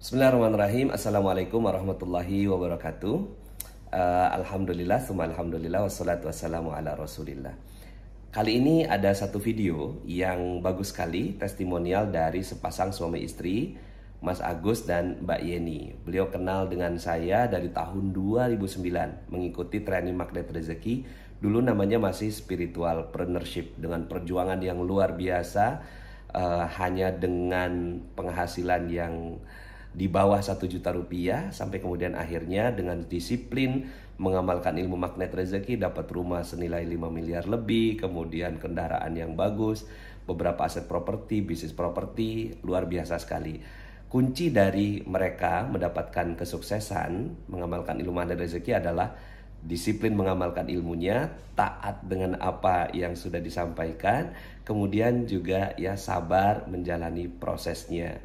Bismillahirrahmanirrahim. Assalamualaikum warahmatullahi wabarakatuh. Alhamdulillah, summa alhamdulillah, wassalatu wassalamu ala rasulillah. Kali ini ada satu video yang bagus sekali, testimonial dari sepasang suami istri, Mas Agus dan Mbak Yeni. Beliau kenal dengan saya dari tahun 2009, mengikuti training Magnet Rezeki. Dulu namanya masih spiritual partnership, dengan perjuangan yang luar biasa, hanya dengan penghasilan yang di bawah 1 juta rupiah, sampai kemudian akhirnya dengan disiplin mengamalkan ilmu magnet rezeki dapat rumah senilai 5 miliar lebih, kemudian kendaraan yang bagus, beberapa aset properti, bisnis properti, luar biasa sekali. Kunci dari mereka mendapatkan kesuksesan mengamalkan ilmu magnet rezeki adalah disiplin mengamalkan ilmunya, taat dengan apa yang sudah disampaikan, kemudian juga ya sabar menjalani prosesnya.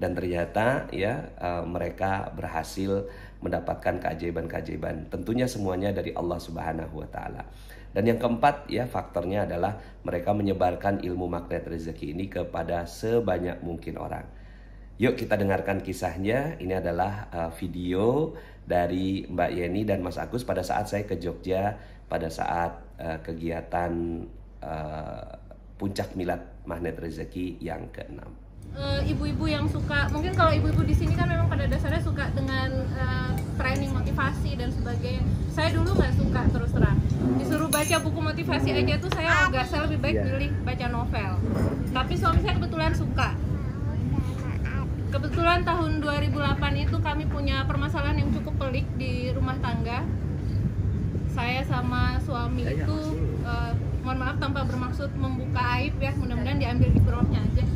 Dan ternyata ya mereka berhasil mendapatkan keajaiban-keajaiban. Tentunya semuanya dari Allah Subhanahu wa taala. Dan yang keempat ya faktornya adalah mereka menyebarkan ilmu magnet rezeki ini kepada sebanyak mungkin orang. Yuk kita dengarkan kisahnya. Ini adalah video dari Mbak Yeni dan Mas Agus pada saat saya ke Jogja pada saat kegiatan puncak milad magnet rezeki yang ke-6. Ibu-ibu yang suka, mungkin kalau ibu-ibu di sini kan memang pada dasarnya suka dengan training motivasi dan sebagainya. Saya dulu nggak suka, terus terang. Disuruh baca buku motivasi aja tuh saya lebih baik pilih baca novel. Tapi suami saya kebetulan suka. Kebetulan tahun 2008 itu kami punya permasalahan yang cukup pelik di rumah tangga. Saya sama suami itu, mohon maaf tanpa bermaksud membuka aib ya, mudah-mudahan diambil di bawahnya aja.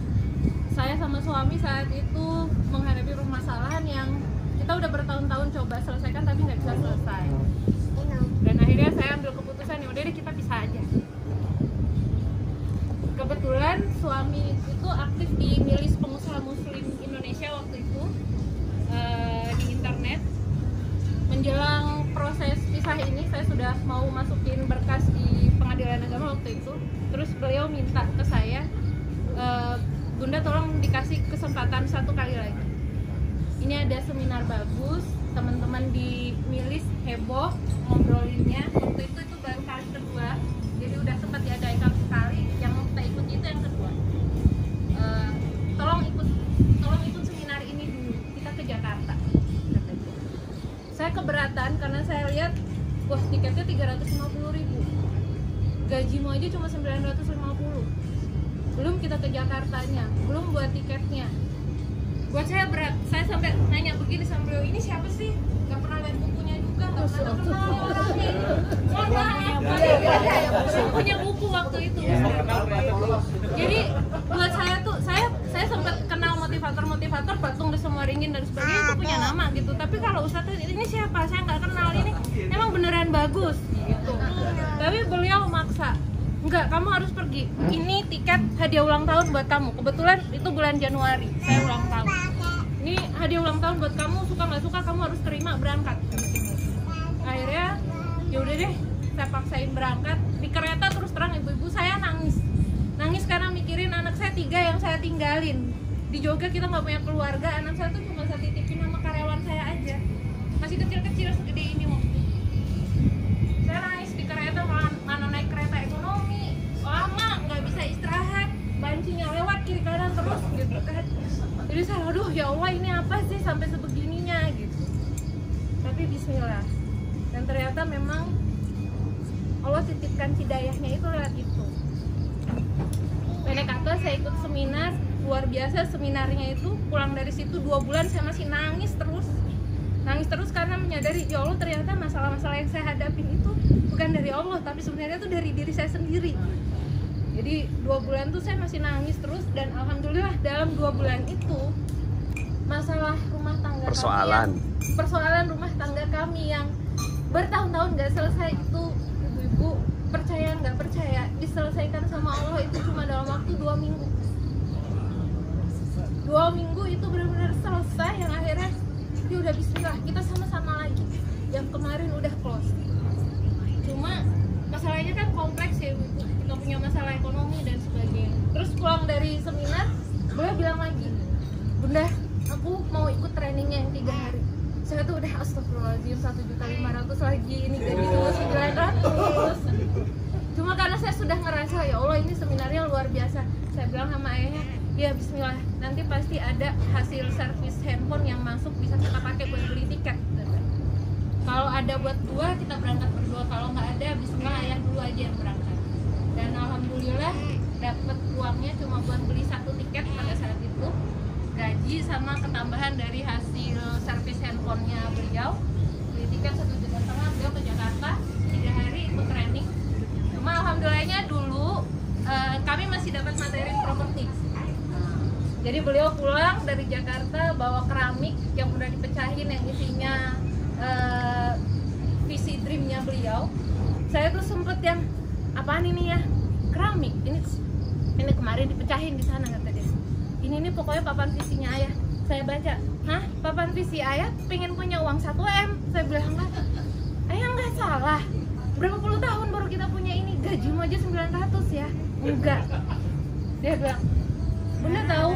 Saya sama suami saat itu menghadapi permasalahan yang kita udah bertahun-tahun coba selesaikan tapi nggak bisa selesai. Dan akhirnya saya ambil keputusan, ya udah deh kita pisah aja. Kebetulan suami itu aktif di milis pengusaha muslim Indonesia waktu itu, di internet. Menjelang proses pisah ini saya sudah mau masukin berkas di pengadilan agama waktu itu. Terus beliau minta ke saya, Bunda tolong dikasih kesempatan 1 kali lagi. Ini ada seminar bagus, teman-teman di milis heboh ngobrolinnya. Waktu itu baru kali kedua, jadi udah sempat diadakan sekali. Yang kita ikut itu yang kedua. Tolong ikut seminar ini dulu. Kita ke Jakarta. Saya keberatan karena saya lihat, wah tiketnya 350.000. Gajimu aja cuma 950. Belum kita ke Jakartanya, belum buat tiketnya. Buat saya berat. Saya sampai nanya begini sama beliau, ini siapa sih? Gak pernah lihat bukunya juga, gak pernah kenal orangnya. Saya punya buku waktu itu. Jadi buat saya tuh, saya sempat kenal motivator patung di semua ringin dan sebagainya, itu punya nama gitu. Tapi kalau Ustadz ini siapa? Saya nggak kenal, ini emang beneran bagus gitu. Tapi beliau maksa. Enggak, kamu harus pergi. Ini tiket hadiah ulang tahun buat kamu. Kebetulan itu bulan Januari, saya ulang tahun. Ini hadiah ulang tahun buat kamu, suka nggak suka kamu harus terima, berangkat. Akhirnya, ya udah deh, saya paksain berangkat. Di kereta terus terang ibu-ibu saya nangis karena mikirin anak saya 3 yang saya tinggalin. Di Jogja kita nggak punya keluarga, anak saya tuh cuma saya titipin sama karyawan saya aja. Masih kecil-kecil segede ini waktu. Saya nangis di kereta, mana naik kereta ekonomi lama, nggak bisa istirahat, bancinya lewat kiri kanan terus gitu kan. Jadi saya, aduh ya Allah ini apa sih sampai sebegininya gitu. Tapi bismillah. Dan ternyata memang Allah titipkan hidayahnya itu lewat itu. Pendek kata saya ikut seminar, luar biasa seminarnya itu. Pulang dari situ 2 bulan saya masih nangis terus karena menyadari ya Allah ternyata masalah-masalah yang saya hadapin itu bukan dari Allah, tapi sebenarnya itu dari diri saya sendiri. Jadi 2 bulan tuh saya masih nangis terus, dan alhamdulillah dalam 2 bulan itu masalah rumah tangga persoalan rumah tangga kami yang bertahun-tahun nggak selesai itu, ibu-ibu percaya nggak percaya, diselesaikan sama Allah itu cuma dalam waktu 2 minggu. 2 minggu itu benar-benar selesai, yang akhirnya ya udah bismillah kita sama-sama lagi. Yang kemarin udah close. Cuma masalahnya kan kompleks ya, kita punya masalah ekonomi dan sebagainya. Terus pulang dari seminar, beliau bilang lagi, Bunda, aku mau ikut trainingnya yang 3 hari. Saya tuh udah astagfirullahaladzim 1.500.000 lagi, ini gaji cuma 900. Cuma karena saya sudah ngerasa ya Allah ini seminarnya luar biasa. Saya bilang sama ayahnya, ya bismillah, nanti pasti ada hasil servis handphone yang masuk bisa kita pakai buat beli tiket. Kalau ada buat 2 kita berangkat berdua, kalau nggak ada bismillah ayah dulu aja yang berangkat. Dan alhamdulillah dapat uangnya cuma buat beli 1 tiket pada saat itu, gaji sama ketambahan dari hasil servis handphonenya beliau. Beli tiket 1,5 juta beliau ke Jakarta 3 hari ikut training. Cuma alhamdulillahnya dulu kami masih dapat materi properti. Jadi beliau pulang dari Jakarta bawa keramik yang udah dipecahin yang isinya visi dreamnya beliau. Saya tuh sempet yang apaan ini ya, keramik ini kemarin dipecahin di sana kata dia. Ini pokoknya papan visinya ayah. Saya baca, hah, papan visi ayah pengen punya uang 1 M. Saya bilang enggak, ayah nggak salah, berapa puluh tahun baru kita punya ini, gajimu aja 900 ya. Enggak, dia bilang, Bunda tahu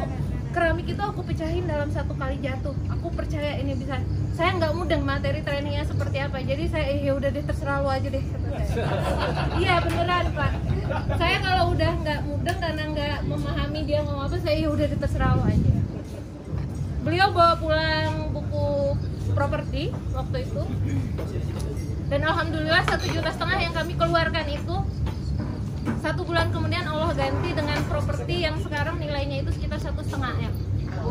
keramik itu aku pecahin dalam 1 kali jatuh, aku percaya ini bisa. Saya nggak mudeng materi trainingnya seperti apa, jadi saya ya udah deh terserah lu aja deh kata saya. Iya beneran Pak, saya kalau udah nggak mudeng karena nggak memahami dia ngomong apa, saya ya udah deh terserah lu aja. Beliau bawa pulang buku properti waktu itu, dan alhamdulillah 1,5 juta yang kami keluarkan itu 1 bulan kemudian Allah ganti dengan properti yang sekarang nilainya itu sekitar 1,5 M.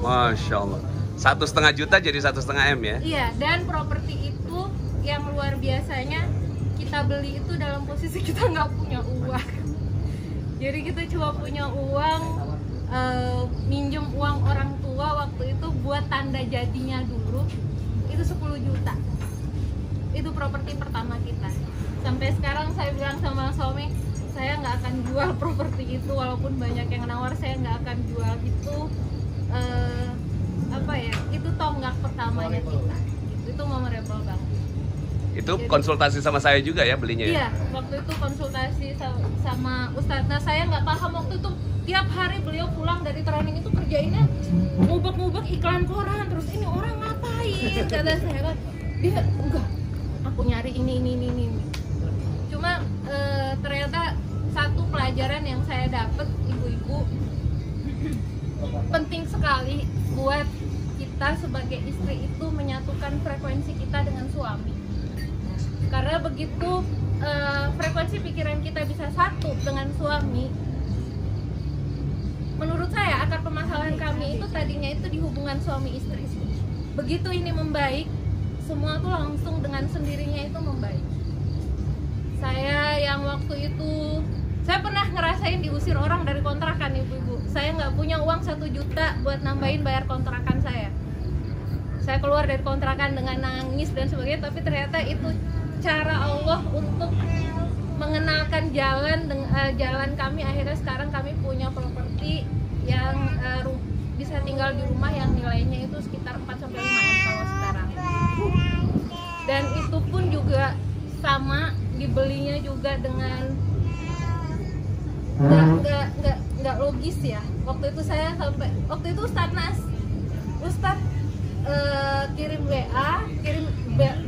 Masya Allah, 1,5 juta jadi 1,5 M ya? Iya, dan properti itu yang luar biasanya kita beli itu dalam posisi kita nggak punya uang. Jadi kita cuma punya uang, minjem uang orang tua waktu itu buat tanda jadinya dulu, itu 10 juta. Itu properti pertama kita. Sampai sekarang saya bilang sama suami, saya nggak akan jual properti itu walaupun banyak yang nawar, saya nggak akan jual itu. Apa ya, itu tonggak pertamanya kita. Itu memorable banget. Itu konsultasi sama saya juga ya belinya ya? Iya, waktu itu konsultasi sama Ustadz. Nah saya nggak paham waktu itu, tiap hari beliau pulang dari training itu kerjainnya ngubek-ngubek iklan koran, terus ini orang ngapain, kata saya kan. Dia enggak, aku nyari ini. Cuma ternyata satu pelajaran yang saya dapat, ibu-ibu, penting sekali buat kita sebagai istri itu menyatukan frekuensi kita dengan suami. Karena begitu frekuensi pikiran kita bisa satu dengan suami, menurut saya akar permasalahan kami itu tadinya itu di hubungan suami istri. Begitu ini membaik, semua tuh langsung dengan sendirinya itu membaik. Saya yang waktu itu, saya pernah ngerasain diusir orang dari kontrakan, ibu-ibu. Saya nggak punya uang 1 juta buat nambahin bayar kontrakan saya. Saya keluar dari kontrakan dengan nangis dan sebagainya, tapi ternyata itu cara Allah untuk mengenalkan jalan kami. Akhirnya sekarang kami punya properti yang bisa tinggal di rumah yang nilainya itu sekitar 4-5 M kalau sekarang. Dan itu pun juga sama, dibelinya juga dengan nggak logis ya. Waktu itu saya waktu itu Ustadz kirim WA, kirim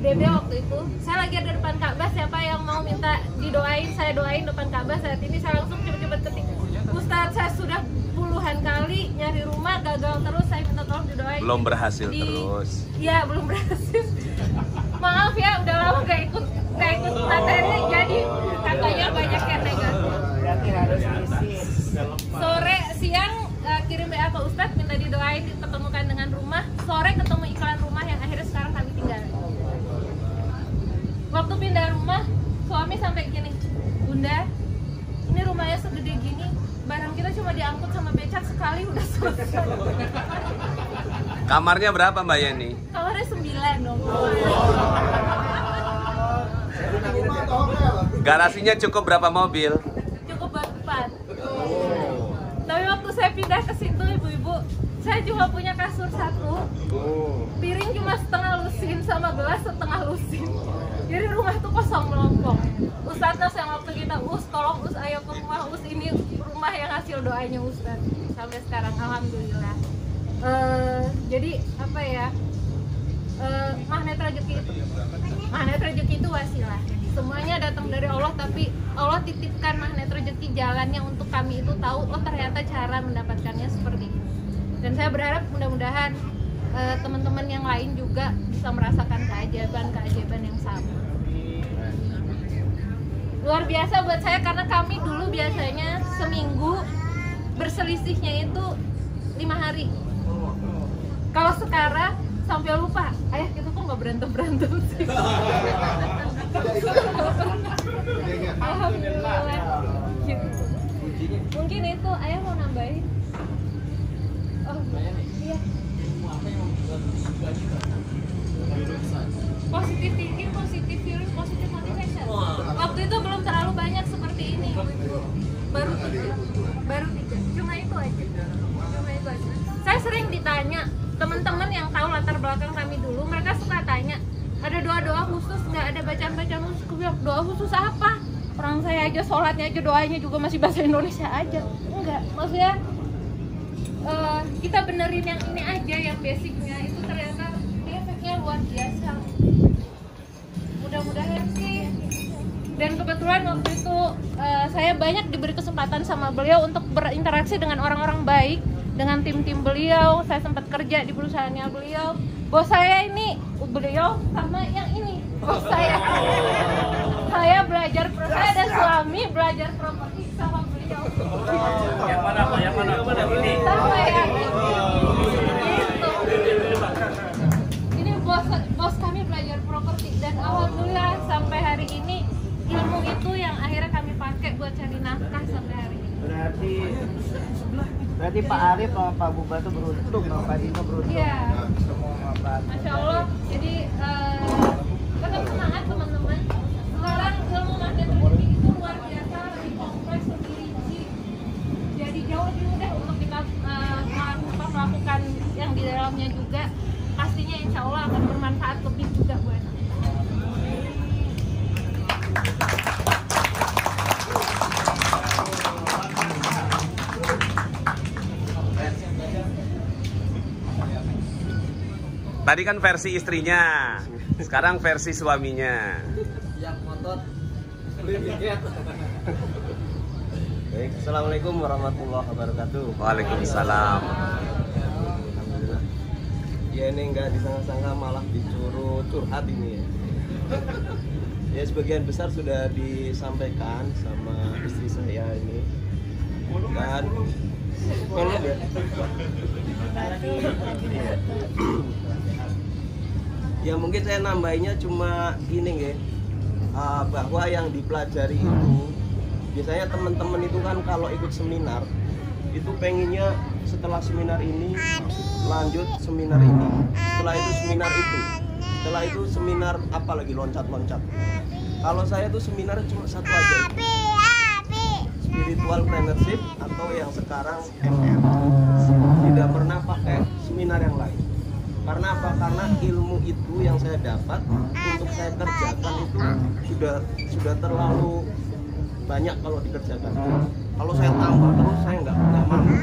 BB waktu itu. Saya lagi ada depan Ka'bah, siapa yang mau minta didoain, saya doain depan Ka'bah. Saat ini saya langsung cepet-cepet ketik, Ustadz saya sudah puluhan kali nyari rumah gagal terus, saya minta tolong didoain. Belum berhasil terus. Iya belum berhasil. Maaf ya, udah lama gak ikut materi, jadi katanya banyak yang negatif. Berarti harus isi. Sore siang kirim WA ke Ustadz minta didoain ketemukan dengan rumah. Sore ketemu iklan rumah yang akhirnya sekarang kami tinggal. Waktu pindah rumah, suami sampai gini, Bunda, ini rumahnya segede gini, barang kita cuma diangkut sama becak sekali udah selesai. Kamarnya berapa Mbak Yeni? Kamarnya 9 dong. Garasinya cukup berapa mobil? Cukup buat 4. Tapi waktu saya pindah ke situ, ibu-ibu, saya cuma punya kasur 1, piring cuma setengah lusin sama gelas setengah lusin. Jadi rumah tuh kosong melompong. Ustadz yang waktu kita, tolong ayo ke rumah, ini rumah yang hasil doanya Ustadz. Sampai sekarang alhamdulillah. Jadi apa ya, rezeki itu? Magnet rezeki itu wasilah. Semuanya datang dari Allah, tapi Allah titipkan magnet rezeki jalannya untuk kami itu tahu, oh ternyata cara mendapatkannya seperti ini. Dan saya berharap mudah-mudahan teman-teman yang lain juga bisa merasakan keajaiban yang sama. Luar biasa buat saya karena kami dulu biasanya seminggu berselisihnya itu 5 hari. Kalau sekarang sampai lupa, ayah kita kok nggak berantem sih. Alhamdulillah. Mungkin itu ayah mau nambahin. Oh iya. Positive thinking, positive feeling, positive motivation. Waktu itu belum terlalu banyak seperti ini. Baru tiga. Cuma itu aja. Saya sering ditanya teman-teman yang tahu latar belakang kami dulu, mereka suka tanya, ada doa-doa khusus nggak, ada bacaan-bacaan khusus? Aku bilang, doa khusus apa? Orang saya aja sholatnya aja doanya juga masih bahasa Indonesia aja. Enggak, maksudnya kita benerin yang ini aja, yang basicnya itu ternyata efeknya luar biasa. Mudah-mudahan sih. Dan kebetulan waktu itu saya banyak diberi kesempatan sama beliau untuk berinteraksi dengan orang-orang baik, dengan tim-tim beliau. Saya sempat kerja di perusahaannya beliau. Bos saya ini beliau sama yang ini bos saya. Saya belajar, saya ada suami belajar properti sama beliau. Yang mana Pak? Yang mana? Ini. Sama yang ini. Gitu. Ini bos kami belajar properti dan alhamdulillah sampai hari ini ilmu itu yang akhirnya kami pakai buat cari nafkah sampai hari ini. Berarti Pak Arif sama Pak Buba tuh beruntung, sama Pak Dino beruntung. Iya. Masya Allah. Jadi tetap semangat teman-teman. Sekarang ilmu magnet rezeki itu luar biasa, lebih kompleks, lebih rinci. Jadi jauh lebih mudah untuk kita melakukan yang di dalamnya juga. Pastinya insya Allah akan bermanfaat lebih juga buat kita. Tadi kan versi istrinya, sekarang versi suaminya. Yang ngotot beli tiket. Baik, assalamualaikum warahmatullahi wabarakatuh. Waalaikumsalam. Alhamdulillah. Ya ini nggak disangka-sangka malah dicuru curhat ini ya. Ya sebagian besar sudah disampaikan sama istri saya ini. Dan kalau ya. Ya mungkin saya nambahinnya cuma ini ya, bahwa yang dipelajari itu biasanya teman-teman itu kan kalau ikut seminar itu pengennya setelah seminar ini lanjut seminar ini, setelah itu seminar itu, setelah itu seminar apa lagi loncat-loncat. Kalau saya tuh seminar cuma satu aja, spiritual plannership atau yang sekarang MM. Tidak pernah pakai seminar yang lain. Karena apa? Karena ilmu itu yang saya dapat untuk saya kerjakan itu sudah terlalu banyak kalau dikerjakan. Kalau saya tambah terus saya nggak mampu.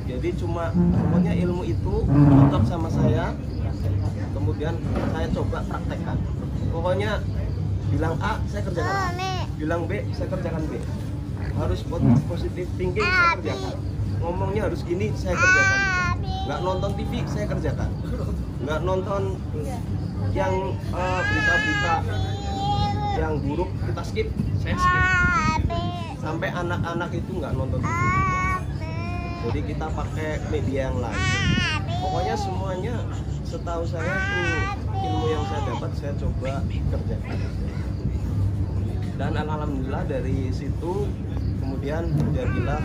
Jadi pokoknya ilmu itu cocok sama saya. Kemudian saya coba praktekkan. Pokoknya bilang A saya kerjakan A, bilang B saya kerjakan B. Harus positive thinking saya kerjakan. Ngomongnya harus gini saya kerjakan. Nggak nonton TV saya kerjakan, nggak nonton yang berita-berita yang buruk kita skip, saya skip. Sampai anak-anak itu nggak nonton TV. Jadi kita pakai media yang lain. Pokoknya semuanya setahu saya tuh ilmu yang saya dapat saya coba kerjakan. Dan alhamdulillah dari situ kemudian terjadilah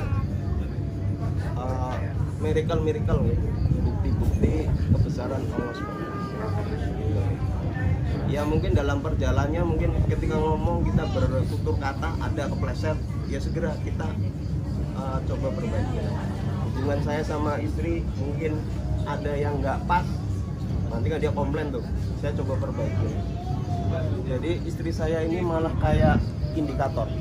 miracle ya, bukti-bukti kebesaran Allah SWT. Ya mungkin dalam perjalanannya mungkin ketika ngomong kita bertutur kata ada kepleset, ya segera kita coba perbaiki. Hubungan saya sama istri mungkin ada yang nggak pas, nanti kan dia komplain tuh, saya coba perbaiki. Jadi istri saya ini malah kayak indikator.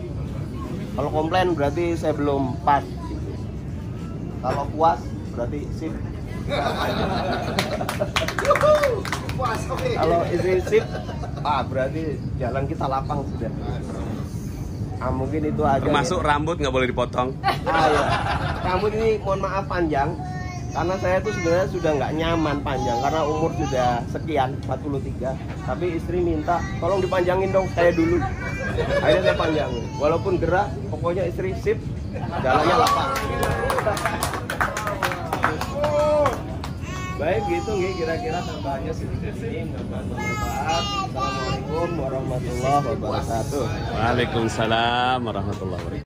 Kalau komplain berarti saya belum pas. Kalau puas berarti sip. Puas. Kalau istri sip, berarti jalan kita lapang sudah. Mungkin itu aja. Termasuk rambut nggak boleh dipotong. Ya. Rambut ini mohon maaf panjang, karena saya tuh sebenarnya sudah nggak nyaman panjang karena umur sudah sekian 43. Tapi istri minta tolong dipanjangin dong saya dulu. Akhirnya saya panjangin. Walaupun gerak, pokoknya istri sip, jalannya lapang. Baik gitu nih kira-kira tambahannya sedikit ini, bermanfaat. Assalamualaikum warahmatullahi wabarakatuh. Waalaikumsalam warahmatullahi wabarakatuh.